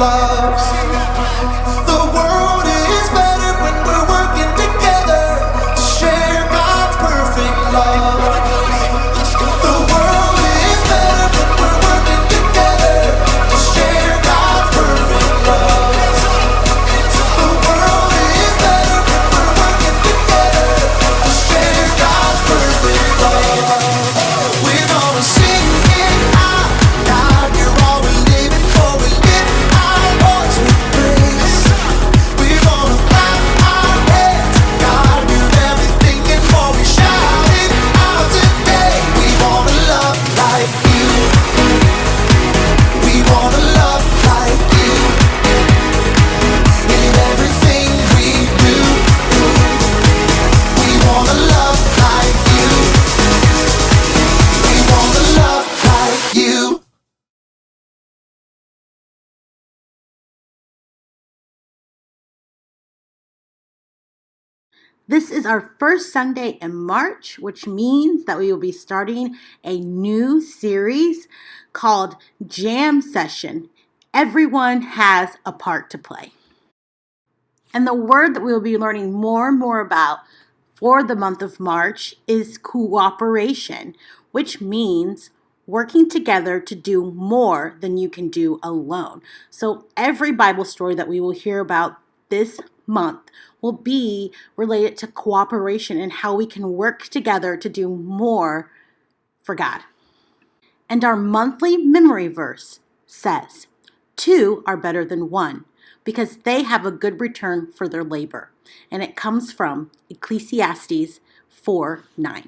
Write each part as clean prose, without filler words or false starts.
loves. The world is better when we're working together to share God's perfect love. The world is better when we're working together to share God's perfect love. The world is better when we're working together to share God's perfect love. We're gonna sing it out loud. You're all we're living for. We lift our voice with praise. We're gonna clap our hands. God, you're everything and more. We shout it out today. We wanna love like you. We wanna love like you. In everything we do, we wanna love like you. We wanna love like you. This is our first Sunday in March, which means that we will be starting a new series called Jam Session. Everyone has a part to play. And the word that we will be learning more and more about for the month of March is cooperation, which means working together to do more than you can do alone. So every Bible story that we will hear about this month will be related to cooperation and how we can work together to do more for God. And our monthly memory verse says, 2 are better than 1 because they have a good return for their labor. And it comes from Ecclesiastes 4:9.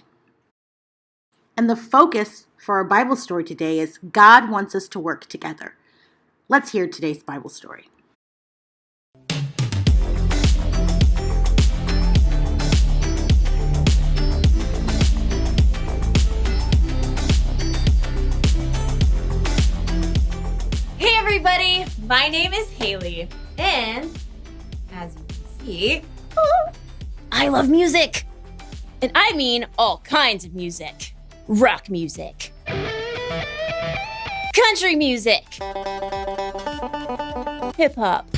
And the focus for our Bible story today is God wants us to work together. Let's hear today's Bible story. Hey everybody, my name is Haley, and as you can see, I love music. And I mean all kinds of music. Rock music, country music, hip hop.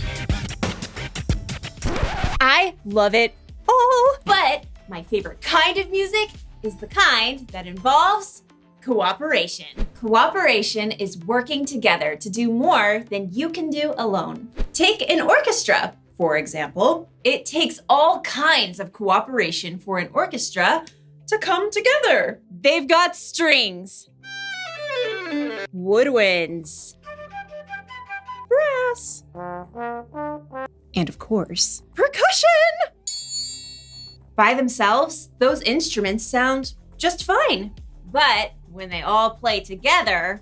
I love it all. But my favorite kind of music is the kind that involves cooperation. Cooperation is working together to do more than you can do alone. Take an orchestra, for example. It takes all kinds of cooperation for an orchestra to come together. They've got strings, woodwinds, brass, and of course, percussion. By themselves, those instruments sound just fine. But when they all play together,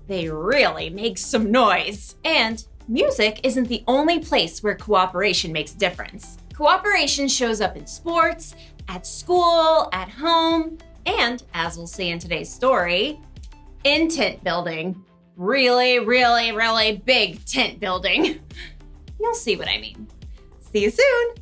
they really make some noise. And music isn't the only place where cooperation makes a difference. Cooperation shows up in sports, at school, at home, and, as we'll see in today's story, in tent building. Really, really, really big tent building. You'll see what I mean. See you soon.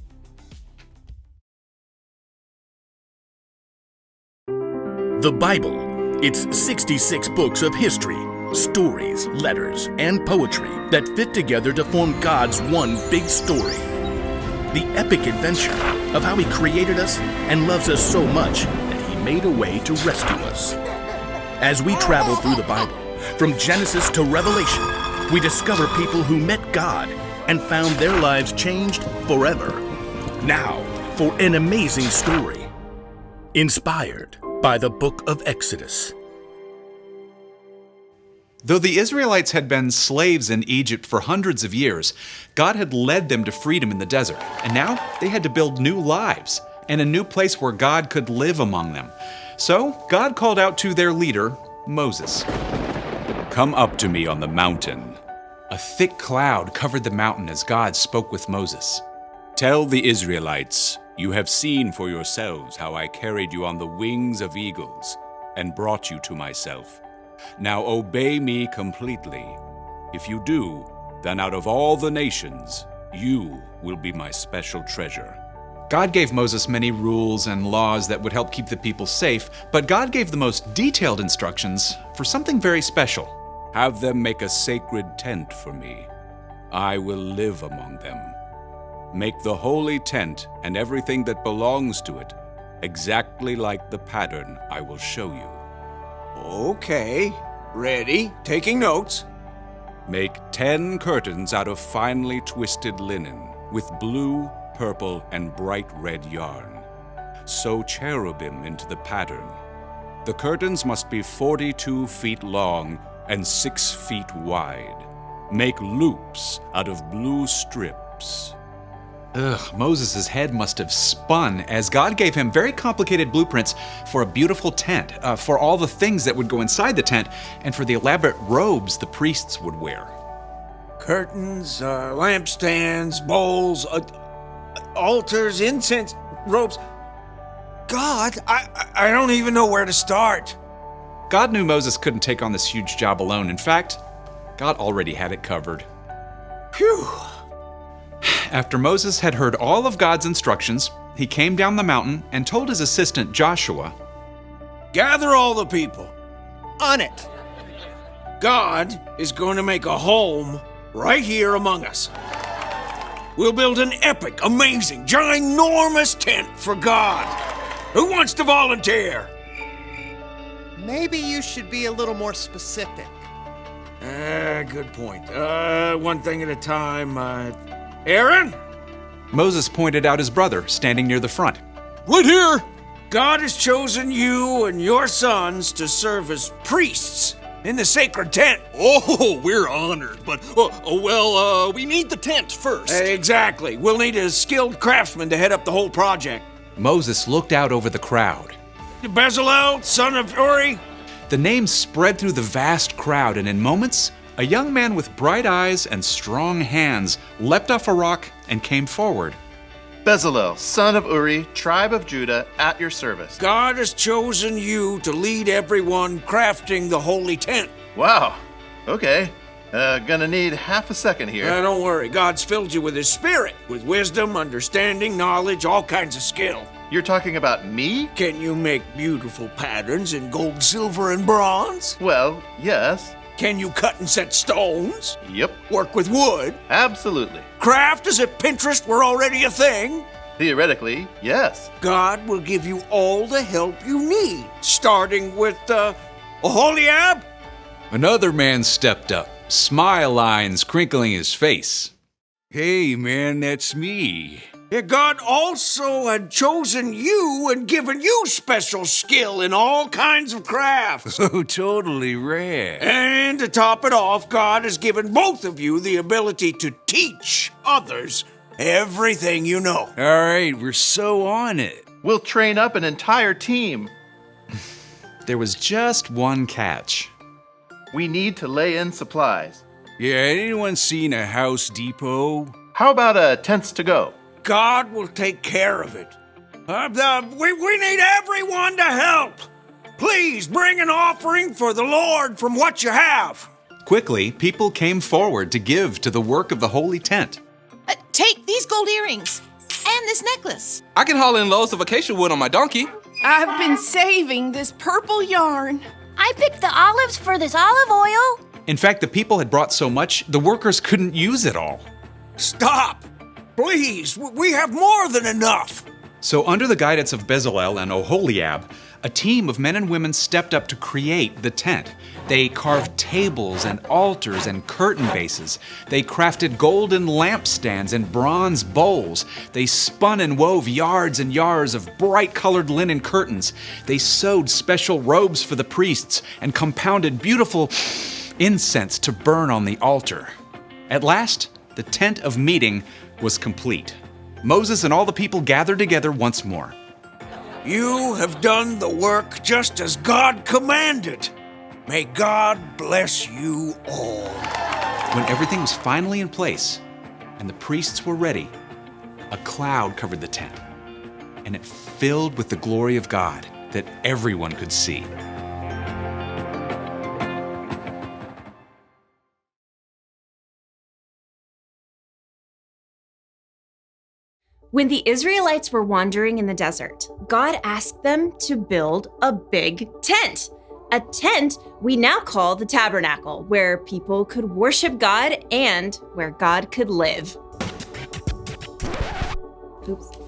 The Bible. It's 66 books of history, stories, letters, and poetry that fit together to form God's one big story. The epic adventure of how He created us and loves us so much that He made a way to rescue us. As we travel through the Bible, from Genesis to Revelation, we discover people who met God and found their lives changed forever. Now, for an amazing story, inspired by the book of Exodus. Though the Israelites had been slaves in Egypt for hundreds of years, God had led them to freedom in the desert, and now they had to build new lives and a new place where God could live among them. So God called out to their leader, Moses. Come up to me on the mountain. A thick cloud covered the mountain as God spoke with Moses. Tell the Israelites, you have seen for yourselves how I carried you on the wings of eagles and brought you to myself. Now obey me completely. If you do, then out of all the nations, you will be my special treasure. God gave Moses many rules and laws that would help keep the people safe, but God gave the most detailed instructions for something very special. Have them make a sacred tent for me. I will live among them. Make the holy tent and everything that belongs to it exactly like the pattern I will show you. Okay, ready, taking notes. Make 10 curtains out of finely twisted linen with blue, purple, and bright red yarn. Sew cherubim into the pattern. The curtains must be 42 feet long and 6 feet wide. Make loops out of blue strips. Moses' head must have spun as God gave him very complicated blueprints for a beautiful tent, for all the things that would go inside the tent, and for the elaborate robes the priests would wear. Curtains, lampstands, bowls, altars, incense, robes. God, I don't even know where to start. God knew Moses couldn't take on this huge job alone. In fact, God already had it covered. Phew. After Moses had heard all of God's instructions, he came down the mountain and told his assistant Joshua, Gather all the people. On it. God is going to make a home right here among us. We'll build an epic, amazing, ginormous tent for God. Who wants to volunteer? Maybe you should be a little more specific. Good point. One thing at a time. Aaron? Moses pointed out his brother standing near the front. Right here! God has chosen you and your sons to serve as priests in the sacred tent. Oh, we're honored, but, we need the tent first. Exactly. We'll need a skilled craftsman to head up the whole project. Moses looked out over the crowd. Bezalel, son of Uri. The names spread through the vast crowd, and in moments, a young man with bright eyes and strong hands leapt off a rock and came forward. Bezalel, son of Uri, tribe of Judah, at your service. God has chosen you to lead everyone crafting the holy tent. Wow. Okay. Gonna need half a second here. Don't worry. God's filled you with His Spirit, with wisdom, understanding, knowledge, all kinds of skill. You're talking about me? Can you make beautiful patterns in gold, silver, and bronze? Well, yes. Can you cut and set stones? Yep. Work with wood? Absolutely. Craft as if Pinterest were already a thing? Theoretically, yes. God will give you all the help you need, starting with, Oholiab? Another man stepped up, smile lines crinkling his face. Hey, man, that's me. Yeah, God also had chosen you and given you special skill in all kinds of crafts. Oh, totally rad. And to top it off, God has given both of you the ability to teach others everything you know. All right, we're so on it. We'll train up an entire team. There was just one catch. We need to lay in supplies. Yeah, anyone seen a House Depot? How about tents to go? God will take care of it. We need everyone to help. Please bring an offering for the Lord from what you have. Quickly, people came forward to give to the work of the holy tent. Take these gold earrings and this necklace. I can haul in loads of acacia wood on my donkey. I've been saving this purple yarn. I picked the olives for this olive oil. In fact, the people had brought so much, the workers couldn't use it all. Stop! Please, we have more than enough. So under the guidance of Bezalel and Oholiab, a team of men and women stepped up to create the tent. They carved tables and altars and curtain bases. They crafted golden lampstands and bronze bowls. They spun and wove yards and yards of bright-colored linen curtains. They sewed special robes for the priests and compounded beautiful incense to burn on the altar. At last, the tent of meeting was complete. Moses and all the people gathered together once more. You have done the work just as God commanded. May God bless you all. When everything was finally in place and the priests were ready, a cloud covered the tent, and it filled with the glory of God that everyone could see. When the Israelites were wandering in the desert, God asked them to build a big tent. A tent we now call the Tabernacle, where people could worship God and where God could live. Oops.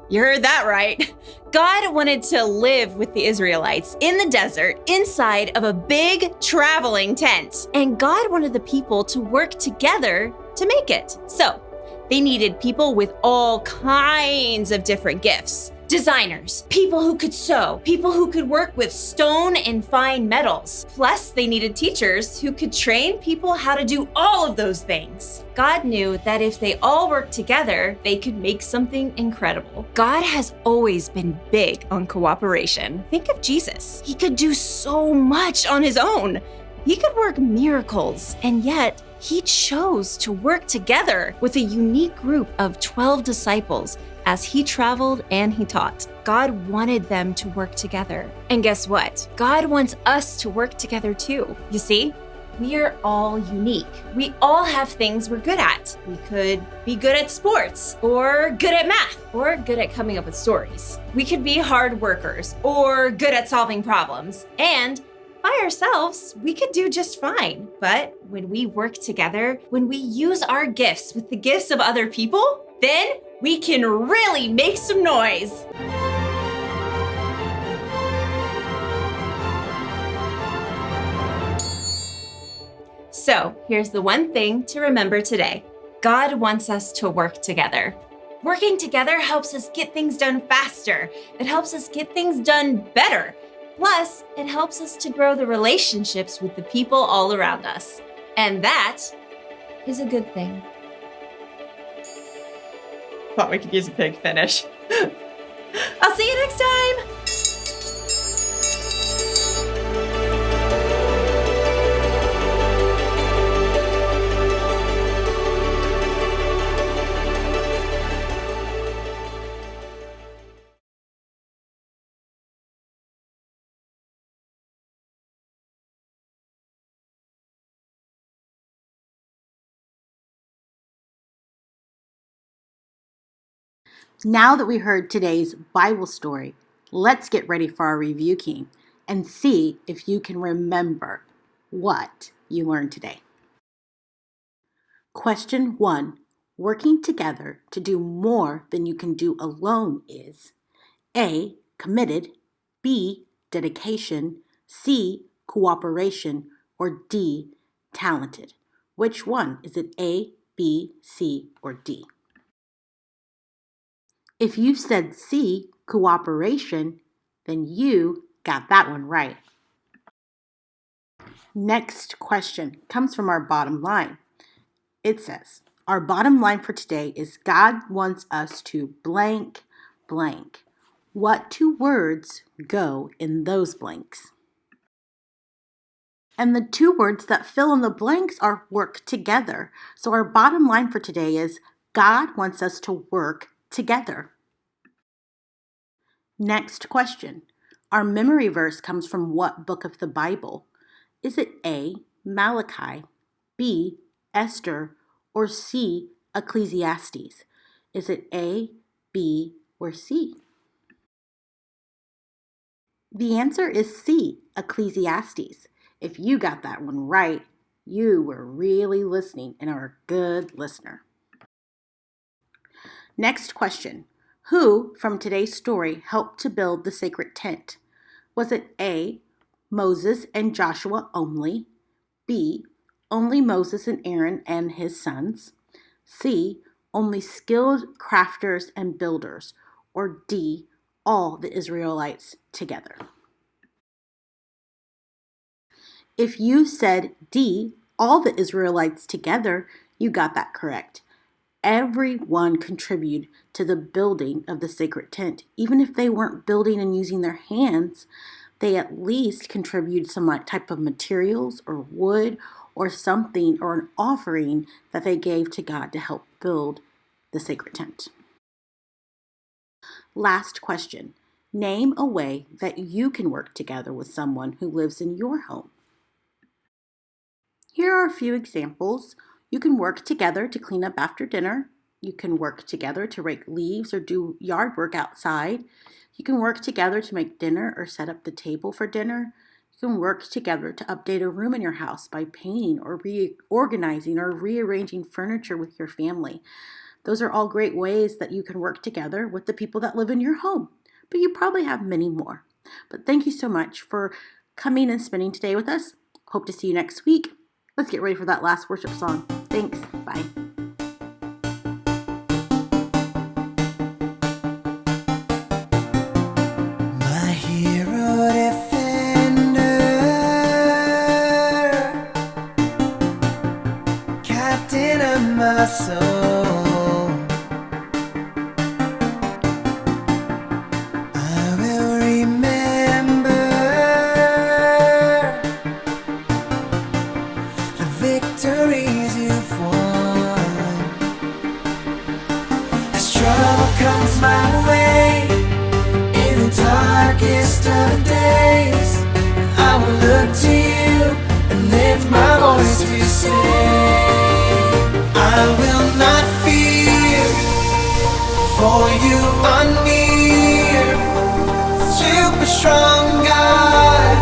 You heard that right. God wanted to live with the Israelites in the desert inside of a big traveling tent. And God wanted the people to work together to make it. So they needed people with all kinds of different gifts. Designers, people who could sew, people who could work with stone and fine metals. Plus, they needed teachers who could train people how to do all of those things. God knew that if they all worked together, they could make something incredible. God has always been big on cooperation. Think of Jesus. He could do so much on his own. He could work miracles, and yet he chose to work together with a unique group of 12 disciples as he traveled and he taught. God wanted them to work together. And guess what? God wants us to work together too. You see, we are all unique. We all have things we're good at. We could be good at sports, or good at math, or good at coming up with stories. We could be hard workers, or good at solving problems. And by ourselves, we could do just fine. But when we work together, when we use our gifts with the gifts of other people, then we can really make some noise. So here's the one thing to remember today. God wants us to work together. Working together helps us get things done faster. It helps us get things done better. Plus, it helps us to grow the relationships with the people all around us. And that is a good thing. Thought we could use a big finish. I'll see you next time! Now that we heard today's Bible story, let's get ready for our review king and see if you can remember what you learned today. Question 1. Working together to do more than you can do alone is A. Committed, B. Dedication, C. Cooperation, or D. Talented. Which one? Is it A, B, C, or D? If you said C, cooperation, then you got that one right. Next question comes from our bottom line. It says, our bottom line for today is God wants us to blank, blank. What two words go in those blanks? And the two words that fill in the blanks are work together. So our bottom line for today is God wants us to work together. Next question. Our memory verse comes from what book of the Bible? Is it A, Malachi, B, Esther, or C, Ecclesiastes? Is it A, B, or C? The answer is C, Ecclesiastes. If you got that one right, you were really listening and are a good listener. Next question. Who from today's story helped to build the sacred tent? Was it A, Moses and Joshua only, B, only Moses and Aaron and his sons, C, only skilled crafters and builders, or D, all the Israelites together? If you said D, all the Israelites together, you got that correct. Everyone contributed to the building of the sacred tent. Even if they weren't building and using their hands, they at least contributed some type of materials or wood or something or an offering that they gave to God to help build the sacred tent. Last question. Name a way that you can work together with someone who lives in your home. Here are a few examples. You can work together to clean up after dinner. You can work together to rake leaves or do yard work outside. You can work together to make dinner or set up the table for dinner. You can work together to update a room in your house by painting or reorganizing or rearranging furniture with your family. Those are all great ways that you can work together with the people that live in your home. But you probably have many more. But thank you so much for coming and spending today with us. Hope to see you next week. Let's get ready for that last worship song. Thanks. Bye. My hero defender, captain of my soul, I will remember the victories you've won. As trouble comes my way in the darkest of days, I will look to you and lift my voice to say, I will not fear, for you are near. Super strong God,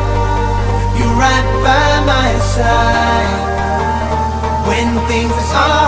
you're right by my side when things are